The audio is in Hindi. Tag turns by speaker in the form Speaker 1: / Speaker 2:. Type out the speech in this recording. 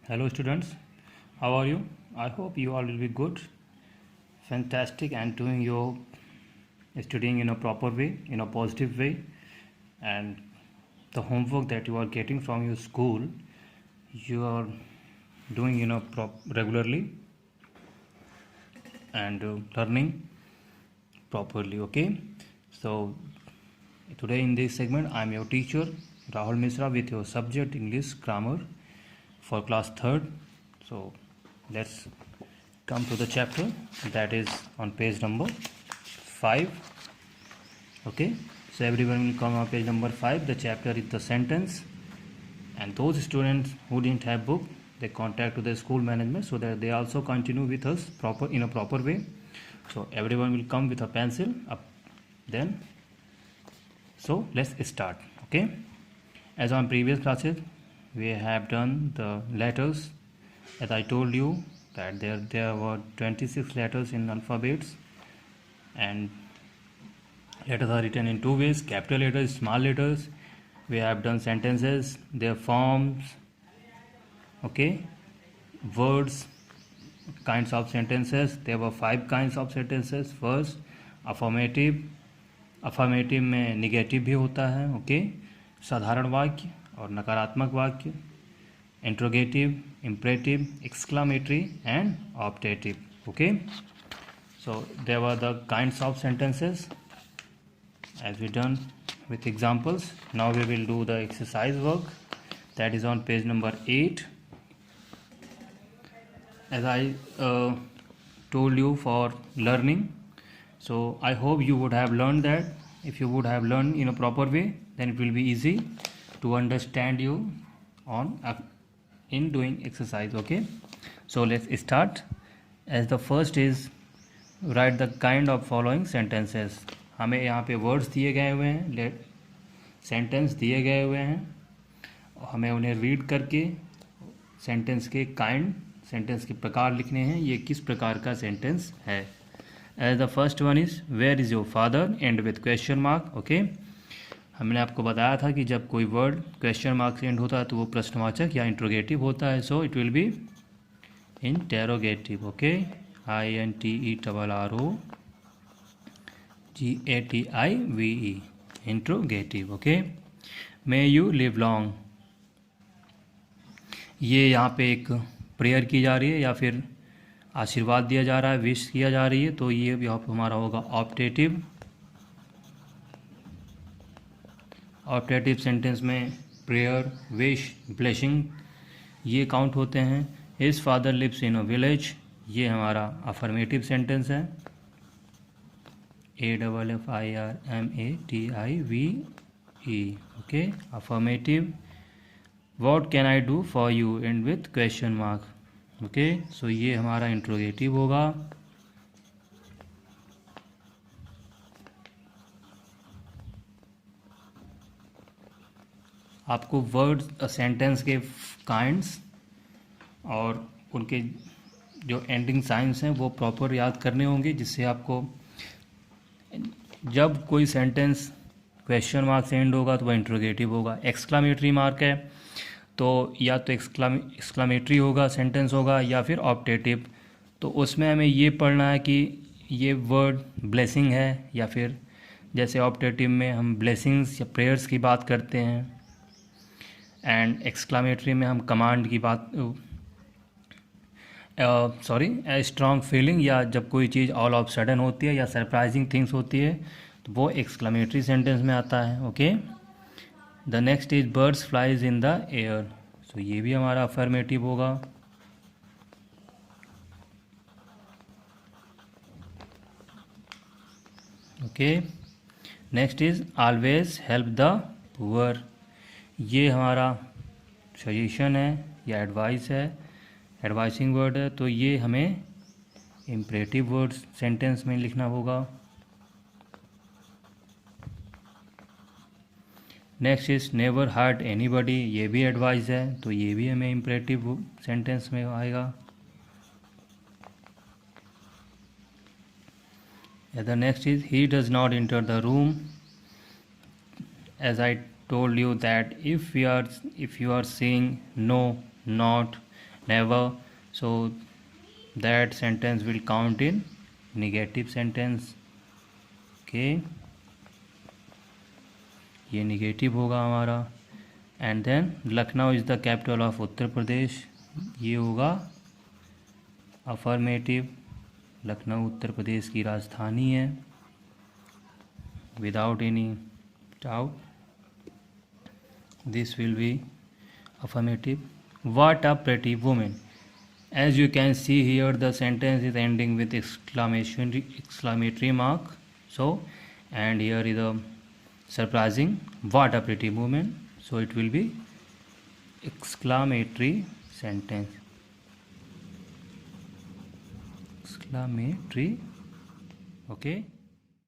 Speaker 1: Hello students, how are you? I hope you all will be good, fantastic and doing your studying in a proper way, in a positive way, and the homework that you are getting from your school, you are doing regularly and learning properly, okay? So today in this segment I am your teacher Rahul Misra with your subject English grammar for class 3rd. So let's come to the chapter that is on page number 5. Okay, so everyone will come on page number 5. The chapter is the sentence, and those students who didn't have book, they contact to the school management so that they also continue with us in a proper way. So everyone will come with a pencil up then. So let's start. Okay, as on previous classes we have done the letters. As I told you that there were 26 letters in alphabets, and letters are written in two ways: capital letters, small letters. We have done sentences, their forms, okay, words, kinds of sentences. There were 5 kinds of sentences. First, affirmative. Affirmative में निगेटिव भी होता है, ओके, साधारण वाक्य और नकारात्मक वाक्य, interrogative, imperative, exclamatory and optative. Okay, so there were the kinds of sentences as we done with examples. Now we will do the exercise work that is on page number 8. As I told you for learning, so I hope you would have learned that. If you would have learned in a proper way, then it will be easy to understand you on in doing exercise. Okay, so let's start. As the first is, write the kind of following sentences. हमें यहाँ पे वर्ड्स दिए गए हुए हैं, सेंटेंस दिए गए हुए हैं, और हमें उन्हें रीड करके सेंटेंस के काइंड, सेंटेंस के प्रकार लिखने हैं. ये किस प्रकार का सेंटेंस है. As the first one is where is your father, end with question mark. Okay, हमने आपको बताया था कि जब कोई वर्ड क्वेश्चन मार्क से एंड होता है तो वो प्रश्नवाचक या इंट्रोगेटिव होता है. So it will be interrogative. Okay, INTERROGATIVE, interrogative. Okay, may you live long. ये यहाँ पे एक प्रेयर की जा रही है या फिर आशीर्वाद दिया जा रहा है, विश किया जा रही है, तो ये यहाँ पर हमारा होगा ऑप्टेटिव. ऑप्टेटिव सेंटेंस में प्रेयर, विश, ब्लेसिंग ये काउंट होते हैं. His father lives in a village, ये हमारा अफर्मेटिव सेंटेंस है. AFFIRMATIVE. Okay, affirmative. What can I do for you, and with question mark. Okay, so ये हमारा इंट्रोगेटिव होगा. आपको वर्ड सेंटेंस के काइंड्स और उनके जो एंडिंग साइंस हैं वो प्रॉपर याद करने होंगे, जिससे आपको जब कोई सेंटेंस क्वेश्चन मार्क से एंड होगा तो वह इंट्रोगेटिव होगा. एक्सक्लामेटरी मार्क है तो या तो एक्सक्लामेटरी होगा, सेंटेंस होगा, या फिर ऑप्टेटिव. तो उसमें हमें ये पढ़ना है कि ये वर्ड ब्लेसिंग है, या फिर जैसे ऑप्टेटिव में हम ब्लेसिंग्स या प्रेयर्स की बात करते हैं, एंड एक्सक्लामेटरी में हम कमांड की बात स्ट्रॉन्ग फीलिंग, या जब कोई चीज़ ऑल ऑफ सडन होती है या सरप्राइजिंग थिंग्स होती है तो वो एक्सक्लामेटरी सेंटेंस में आता है. Okay, the next is birds flies in the air. So ये भी हमारा अफर्मेटिव होगा. Okay, next is always help the poor. ये हमारा सजेशन है या एडवाइस है, एडवाइसिंग वर्ड है, तो ये हमें इम्परेटिव वर्ड सेंटेंस में लिखना होगा. Next is never hurt anybody. ये भी एडवाइस है, तो ये भी हमें इम्परेटिव सेंटेंस में आएगा. The next is he does not enter the room. as I told you that if you are saying no, not, never. So that sentence will count in negative sentence. Okay, ये नेगेटिव होगा हमारा. And then Lucknow is the capital of Uttar Pradesh, ये होगा अफर्मेटिव. लखनऊ उत्तर प्रदेश की राजधानी है, without any doubt this will be affirmative. What a pretty woman. As you can see here, the sentence is ending with exclamatory mark. So, and here is a surprising what a pretty woman. So it will be exclamatory sentence. Exclamatory. Okay.